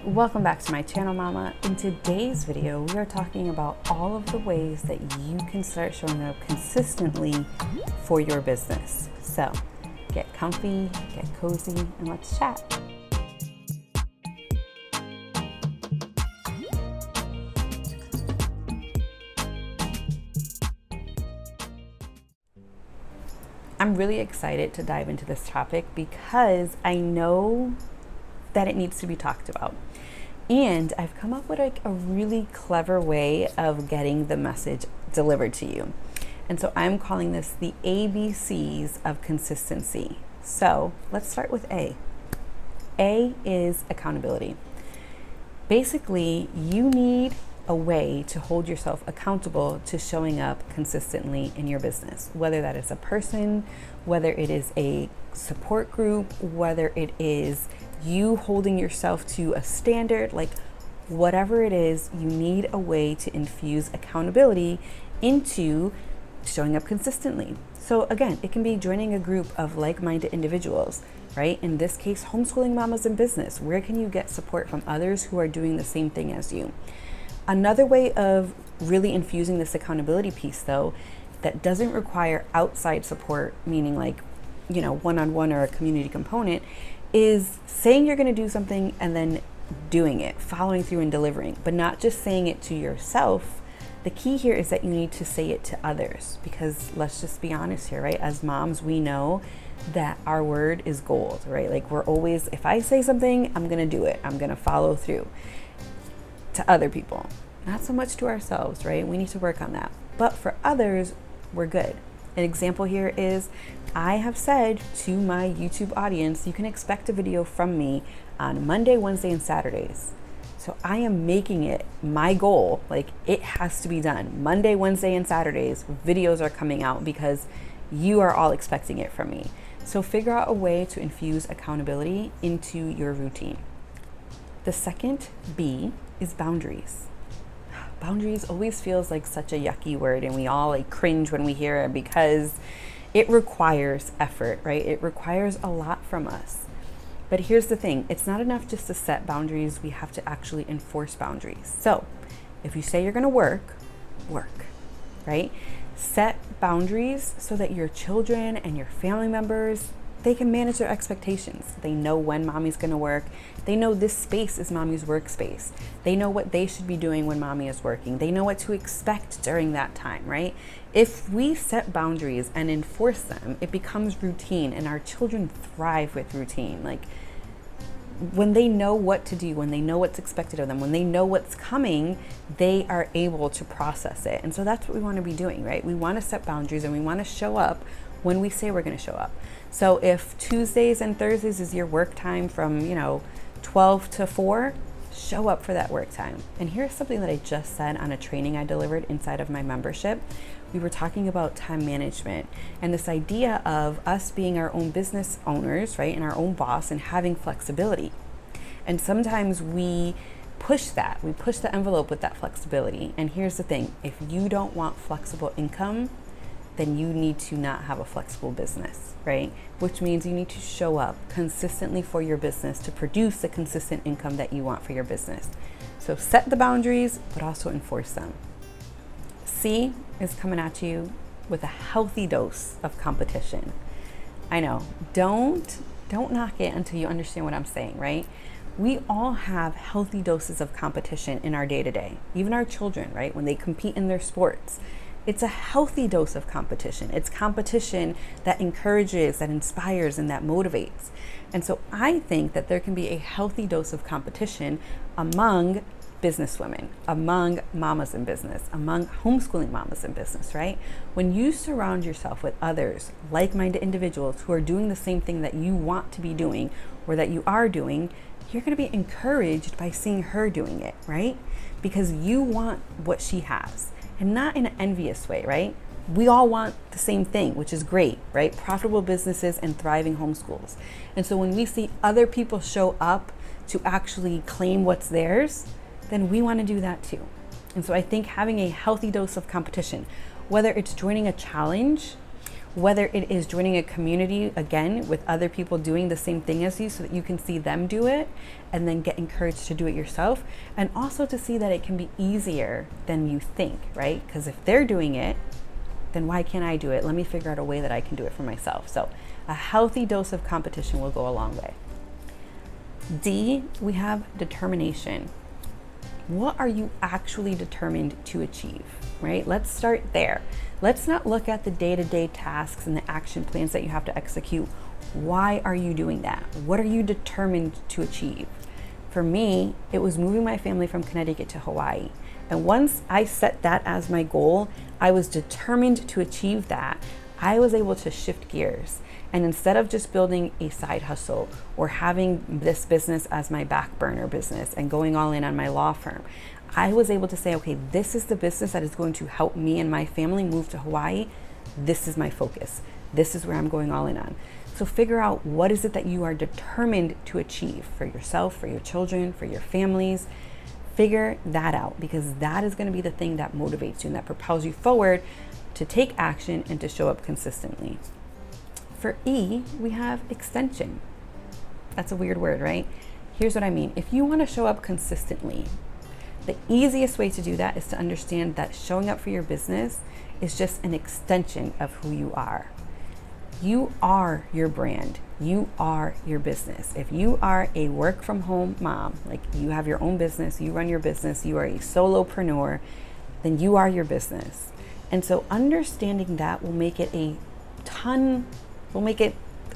Welcome back to my channel, Mama. In today's video, we are talking about all of the ways that you can start showing up consistently for your business. So get comfy, get cozy, and let's chat. I'm really excited to dive into this topic because I know that it needs to be talked about. And I've come up with a really clever way of getting the message delivered to you. And so I'm calling this the ABCs of consistency. So let's start with A. A is accountability. Basically, you need a way to hold yourself accountable to showing up consistently in your business, whether that is a person, whether it is a support group, whether it is you holding yourself to a standard, like whatever it is, you need a way to infuse accountability into showing up consistently. So again, it can be joining a group of like-minded individuals, right? In this case, homeschooling mamas in business. Where can you get support from others who are doing the same thing as you? Another way of really infusing this accountability piece, though, that doesn't require outside support, meaning like, one-on-one or a community component, is saying you're going to do something and then doing it, following through and delivering, but not just saying it to yourself. The key here is that you need to say it to others, because let's just be honest here, right? As moms, we know that our word is gold, right? Like we're always, if I say something, I'm going to do it. I'm going to follow through. To other people, not so much to ourselves, right? We need to work on that. But for others, we're good. An example here is I have said to my YouTube audience, you can expect a video from me on Monday, Wednesday, and Saturdays. So I am making it my goal, like it has to be done. Monday, Wednesday, and Saturdays, videos are coming out because you are all expecting it from me. So figure out a way to infuse accountability into your routine. The second B is boundaries. Boundaries always feels like such a yucky word, and we all like cringe when we hear it because it requires effort, right? It requires a lot from us. But here's the thing, it's not enough just to set boundaries, we have to actually enforce boundaries. So if you say you're gonna work, right? Set boundaries so that your children and your family members, they can manage their expectations. They know when mommy's gonna work. They know this space is mommy's workspace. They know what they should be doing when mommy is working. They know what to expect during that time, right? If we set boundaries and enforce them, it becomes routine, and our children thrive with routine. Like when they know what to do, when they know what's expected of them, when they know what's coming, they are able to process it. And so that's what we wanna be doing, right? We wanna set boundaries and we wanna show up when we say we're gonna show up. So if Tuesdays and Thursdays is your work time from, 12 to 4, show up for that work time. And here's something that I just said on a training I delivered inside of my membership. We were talking about time management and this idea of us being our own business owners, right? And our own boss and having flexibility. And sometimes we push that. We push the envelope with that flexibility. And here's the thing, if you don't want flexible income, then you need to not have a flexible business, right? Which means you need to show up consistently for your business to produce the consistent income that you want for your business. So set the boundaries, but also enforce them. C is coming at you with a healthy dose of competition. I know, don't knock it until you understand what I'm saying, right? We all have healthy doses of competition in our day-to-day, even our children, right? When they compete in their sports. It's a healthy dose of competition. It's competition that encourages, that inspires, and that motivates. And so I think that there can be a healthy dose of competition among businesswomen, among mamas in business, among homeschooling mamas in business, right? When you surround yourself with others, like-minded individuals who are doing the same thing that you want to be doing or that you are doing, you're going to be encouraged by seeing her doing it, right? Because you want what she has. And not in an envious way, right? We all want the same thing, which is great, right? Profitable businesses and thriving homeschools. And so when we see other people show up to actually claim what's theirs, then we want to do that too. And so I think having a healthy dose of competition, whether it's joining a challenge whether it is joining a community, again, with other people doing the same thing as you so that you can see them do it and then get encouraged to do it yourself. And also to see that it can be easier than you think, right? Because if they're doing it, then why can't I do it? Let me figure out a way that I can do it for myself. So a healthy dose of competition will go a long way. D, we have determination. What are you actually determined to achieve, right? Let's start there. Let's not look at the day-to-day tasks and the action plans that you have to execute. Why are you doing that? What are you determined to achieve? For me, it was moving my family from Connecticut to Hawaii. And once I set that as my goal, I was determined to achieve that. I was able to shift gears. And instead of just building a side hustle or having this business as my back burner business and going all in on my law firm, I was able to say, okay, this is the business that is going to help me and my family move to Hawaii. This is my focus. This is where I'm going all in on. So figure out what is it that you are determined to achieve for yourself, for your children, for your families. Figure that out, because that is going to be the thing that motivates you and that propels you forward to take action and to show up consistently. For E, we have extension. That's a weird word, right? Here's what I mean. If you want to show up consistently, the easiest way to do that is to understand that showing up for your business is just an extension of who you are. You are your brand. You are your business. If you are a work from home mom, like you have your own business, you run your business, you are a solopreneur, then you are your business. And so understanding that will make it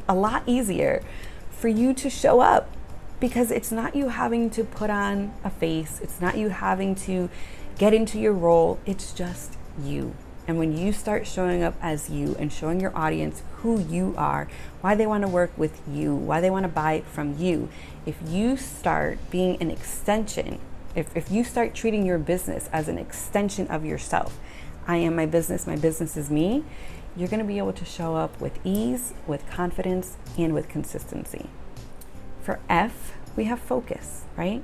a lot easier for you to show up, because it's not you having to put on a face. It's not you having to get into your role. It's just you. And when you start showing up as you and showing your audience who you are, why they want to work with you, why they want to buy from you, if you start being an extension, if you start treating your business as an extension of yourself, I am my business is me, you're going to be able to show up with ease, with confidence, and with consistency. For F, we have focus, right?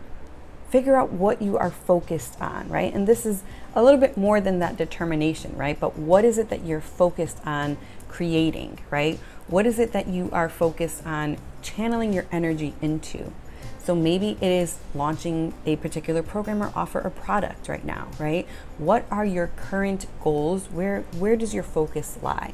Figure out what you are focused on, right? And this is a little bit more than that determination, right? But what is it that you're focused on creating, right? What is it that you are focused on channeling your energy into? So maybe it is launching a particular program or offer or product right now, right? What are your current goals? Where does your focus lie?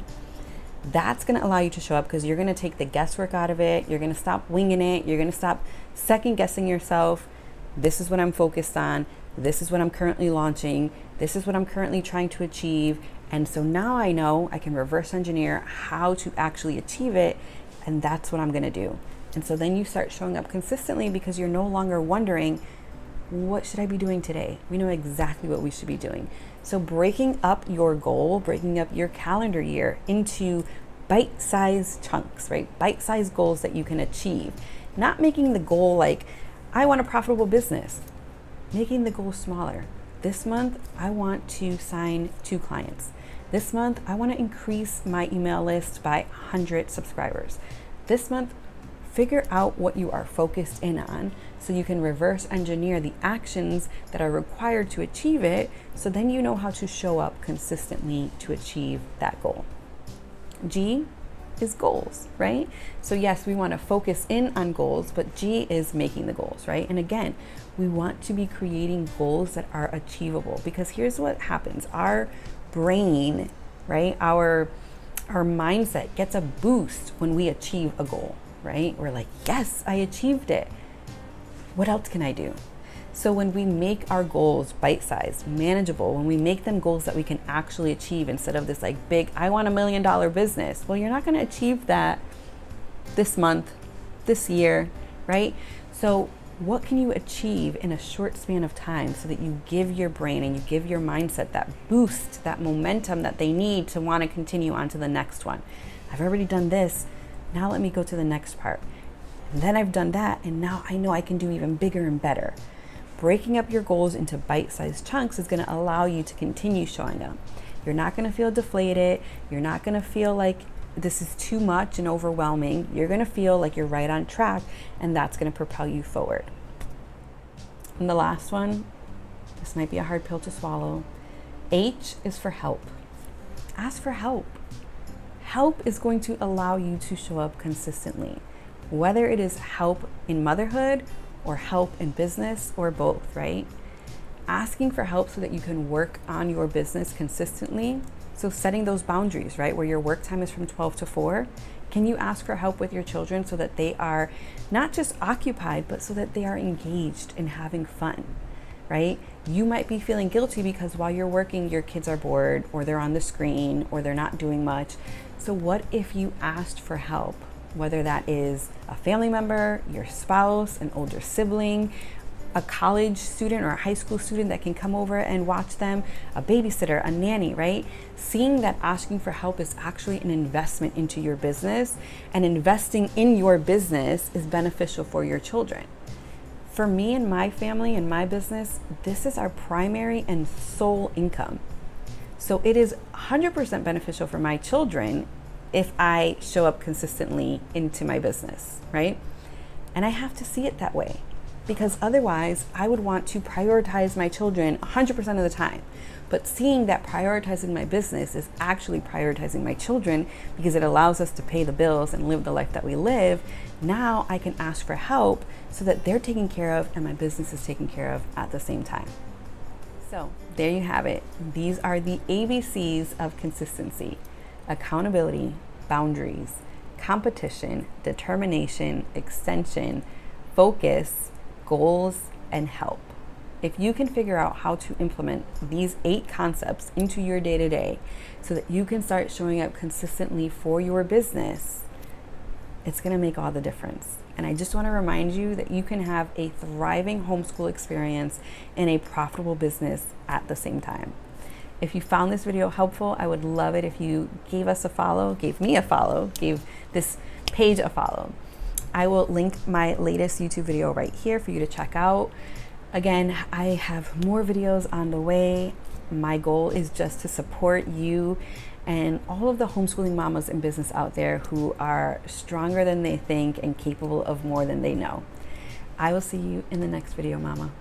That's going to allow you to show up, because you're going to take the guesswork out of it. You're going to stop winging it. You're going to stop second guessing yourself. This is what I'm focused on. This is what I'm currently launching. This is what I'm currently trying to achieve. And so now I know I can reverse engineer how to actually achieve it. And that's what I'm going to do. And so then you start showing up consistently, because you're no longer wondering, what should I be doing today? We know exactly what we should be doing. So breaking up your goal, breaking up your calendar year into bite-sized chunks, right? Bite-sized goals that you can achieve. Not making the goal like, I want a profitable business. Making the goal smaller. This month, I want to sign 2 clients. This month, I want to increase my email list by 100 subscribers. This month, figure out what you are focused in on so you can reverse engineer the actions that are required to achieve it, so then you know how to show up consistently to achieve that goal. G is goals, right? So yes, we want to focus in on goals, but G is making the goals, right? And again, we want to be creating goals that are achievable, because here's what happens. Our brain, right? Our mindset gets a boost when we achieve a goal, right? We're like, yes, I achieved it. What else can I do? So when we make our goals bite-sized, manageable, when we make them goals that we can actually achieve instead of this like big, I want $1 million business. Well, you're not going to achieve that this month, this year, right? So what can you achieve in a short span of time so that you give your brain and you give your mindset that boost, that momentum that they need to want to continue on to the next one? I've already done this. Now let me go to the next part. And then I've done that, and now I know I can do even bigger and better. Breaking up your goals into bite-sized chunks is going to allow you to continue showing up. You're not going to feel deflated. You're not going to feel like this is too much and overwhelming. You're going to feel like you're right on track, and that's going to propel you forward. And the last one, this might be a hard pill to swallow. H is for help. Ask for help. help is going to allow you to show up consistently, whether it is help in motherhood or help in business or both, right? Asking for help so that you can work on your business consistently. So setting those boundaries, right? Where your work time is from 12 to 4. Can you ask for help with your children so that they are not just occupied, but so that they are engaged and having fun, right? You might be feeling guilty because while you're working, your kids are bored or they're on the screen or they're not doing much. So what if you asked for help? Whether that is a family member, your spouse, an older sibling, a college student or a high school student that can come over and watch them, a babysitter, a nanny, right? Seeing that asking for help is actually an investment into your business, and investing in your business is beneficial for your children. For me and my family and my business, this is our primary and sole income. So it is 100% beneficial for my children if I show up consistently into my business, right? And I have to see it that way, because otherwise I would want to prioritize my children 100% of the time. But seeing that prioritizing my business is actually prioritizing my children because it allows us to pay the bills and live the life that we live, now I can ask for help so that they're taken care of and my business is taken care of at the same time. So there you have it. These are the ABCs of consistency: accountability, boundaries, competition, determination, extension, focus, goals, and help. If you can figure out how to implement these 8 concepts into your day-to-day so that you can start showing up consistently for your business, it's going to make all the difference. And I just want to remind you that you can have a thriving homeschool experience and a profitable business at the same time. If you found this video helpful, I would love it if you gave us a follow, gave me a follow, gave this page a follow. I will link my latest YouTube video right here for you to check out. Again, I have more videos on the way. My goal is just to support you and all of the homeschooling mamas in business out there who are stronger than they think and capable of more than they know. I will see you in the next video, mama.